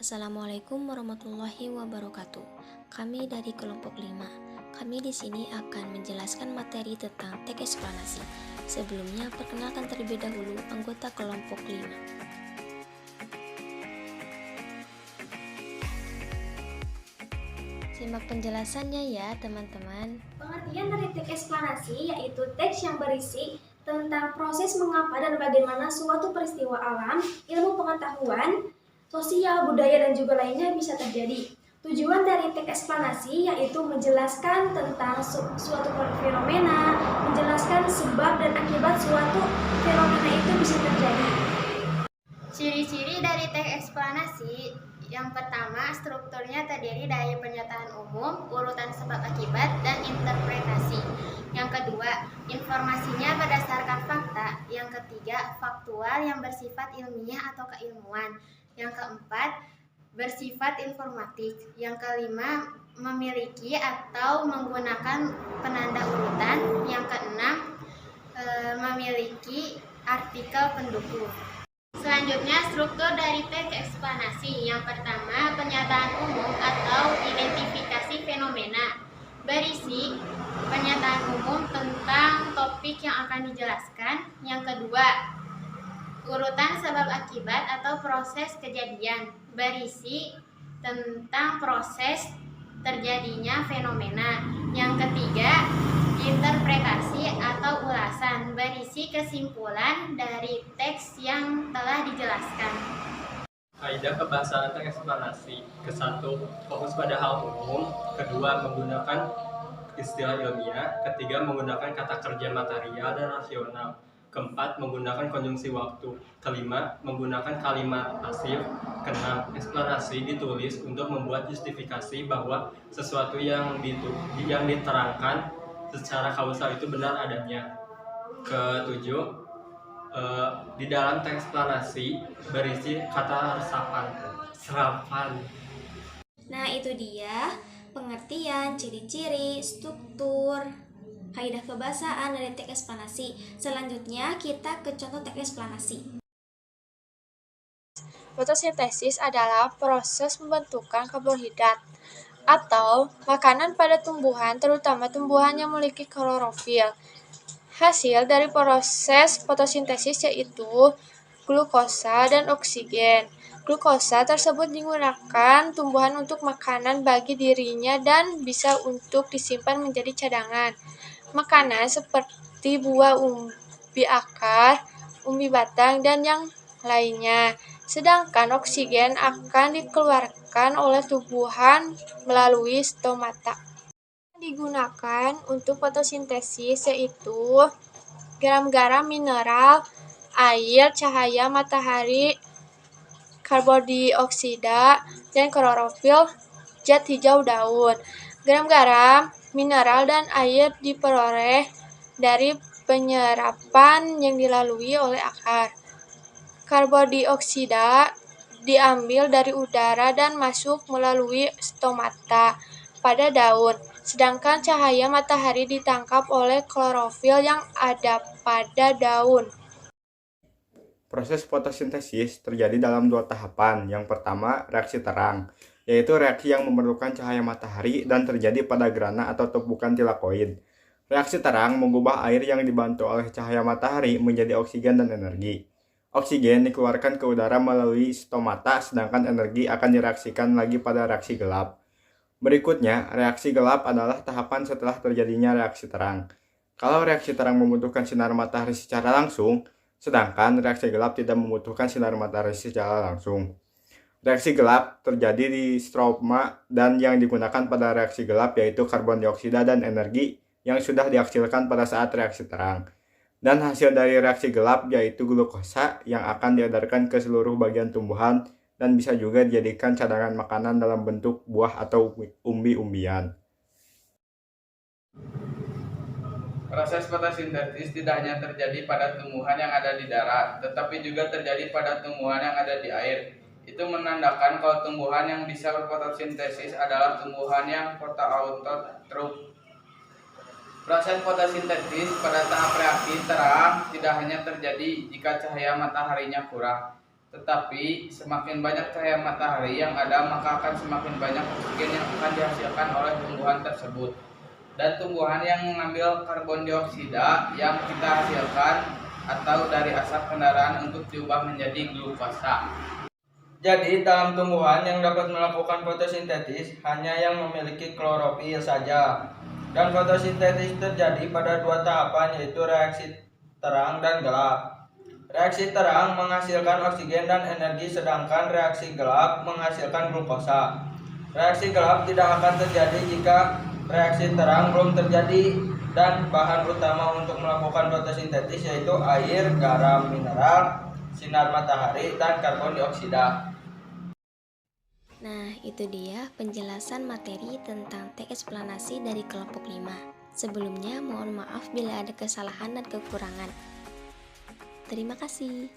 Assalamualaikum warahmatullahi wabarakatuh. Kami dari kelompok 5. Kami di sini akan menjelaskan materi tentang teks eksplanasi. Sebelumnya, perkenalkan terlebih dahulu anggota kelompok 5. Simak penjelasannya ya, teman-teman. Pengertian dari teks eksplanasi yaitu teks yang berisi tentang proses mengapa dan bagaimana suatu peristiwa alam, ilmu pengetahuan, sosial, budaya, dan juga lainnya bisa terjadi. Tujuan dari teks eksplanasi yaitu menjelaskan tentang suatu fenomena, menjelaskan sebab dan akibat suatu fenomena itu bisa terjadi. Ciri-ciri dari teks eksplanasi, yang pertama, strukturnya terdiri dari pernyataan umum, urutan sebab akibat, dan interpretasi. Yang kedua, informasinya berdasarkan fakta. Yang ketiga, faktual yang bersifat ilmiah atau keilmuan. Yang keempat, bersifat informatif. Yang kelima, memiliki atau menggunakan penanda urutan. Yang keenam, memiliki artikel pendukung. Selanjutnya, struktur dari teks eksplanasi. Yang pertama, pernyataan umum atau identifikasi fenomena. Berisi pernyataan umum tentang topik yang akan dijelaskan. Yang kedua, urutan sebab akibat atau proses kejadian. Berisi tentang proses terjadinya fenomena. Yang ketiga, interpretasi atau ulasan, berisi kesimpulan dari teks yang telah dijelaskan. Kaidah kebahasaan teks eksplanasi. Kesatu, fokus pada hal umum. Kedua, menggunakan istilah ilmiah. Ketiga, menggunakan kata kerja material dan rasional. Keempat, menggunakan konjungsi waktu. Kelima, menggunakan kalimat pasif. Keenam, eksplanasi ditulis untuk membuat justifikasi bahwa sesuatu yang diterangkan secara kausal itu benar adanya. Ketujuh, di dalam teks eksplanasi berisi kata serapan. Nah, itu dia pengertian, ciri-ciri, struktur, kaidah kebahasaan dari teks eksplanasi. Selanjutnya, kita ke contoh teks eksplanasi. Fotosintesis adalah proses pembentukan karbohidrat atau makanan pada tumbuhan, terutama tumbuhan yang memiliki klorofil. Hasil dari proses fotosintesis yaitu glukosa dan oksigen. Glukosa tersebut digunakan tumbuhan untuk makanan bagi dirinya dan bisa untuk disimpan menjadi cadangan. Makanan seperti buah, umbi akar, umbi batang, dan yang lainnya. Sedangkan oksigen akan dikeluarkan oleh tumbuhan melalui stomata. Digunakan untuk fotosintesis yaitu garam-garam mineral, air, cahaya matahari, karbon dioksida, dan klorofil, zat hijau daun. Garam-garam mineral dan air diperoleh dari penyerapan yang dilalui oleh akar. Karbon dioksida diambil dari udara dan masuk melalui stomata pada daun, sedangkan cahaya matahari ditangkap oleh klorofil yang ada pada daun. Proses fotosintesis terjadi dalam dua tahapan. Yang pertama, reaksi terang, yaitu reaksi yang memerlukan cahaya matahari dan terjadi pada grana atau tumpukan tilakoid. Reaksi terang mengubah air yang dibantu oleh cahaya matahari menjadi oksigen dan energi. Oksigen dikeluarkan ke udara melalui stomata, sedangkan energi akan direaksikan lagi pada reaksi gelap. Berikutnya, reaksi gelap adalah tahapan setelah terjadinya reaksi terang. Kalau reaksi terang membutuhkan sinar matahari secara langsung, sedangkan reaksi gelap tidak membutuhkan sinar matahari secara langsung. Reaksi gelap terjadi di stroma dan yang digunakan pada reaksi gelap yaitu karbon dioksida dan energi yang sudah dihasilkan pada saat reaksi terang. Dan hasil dari reaksi gelap yaitu glukosa yang akan diedarkan ke seluruh bagian tumbuhan dan bisa juga dijadikan cadangan makanan dalam bentuk buah atau umbi-umbian. Proses fotosintesis tidak hanya terjadi pada tumbuhan yang ada di darat, tetapi juga terjadi pada tumbuhan yang ada di air. Itu menandakan kalau tumbuhan yang bisa berfotosintesis adalah tumbuhan yang photautotrof. Proses fotosintesis pada tahap reaksi terang tidak hanya terjadi jika cahaya mataharinya kurang, Tetapi semakin banyak cahaya matahari yang ada, maka akan semakin banyak oksigen yang akan dihasilkan oleh tumbuhan tersebut. Dan tumbuhan yang mengambil karbon dioksida yang kita hasilkan atau dari asap kendaraan untuk diubah menjadi glukosa. Jadi dalam tumbuhan yang dapat melakukan fotosintesis hanya yang memiliki klorofil saja. Dan fotosintesis terjadi pada dua tahapan, yaitu reaksi terang dan gelap. Reaksi terang menghasilkan oksigen dan energi, sedangkan reaksi gelap menghasilkan glukosa. Reaksi gelap tidak akan terjadi jika reaksi terang belum terjadi, dan bahan utama untuk melakukan fotosintesis yaitu air, garam mineral, sinar matahari, dan karbon dioksida. Nah, itu dia penjelasan materi tentang teks eksplanasi dari kelompok 5. Sebelumnya, mohon maaf bila ada kesalahan dan kekurangan. Terima kasih.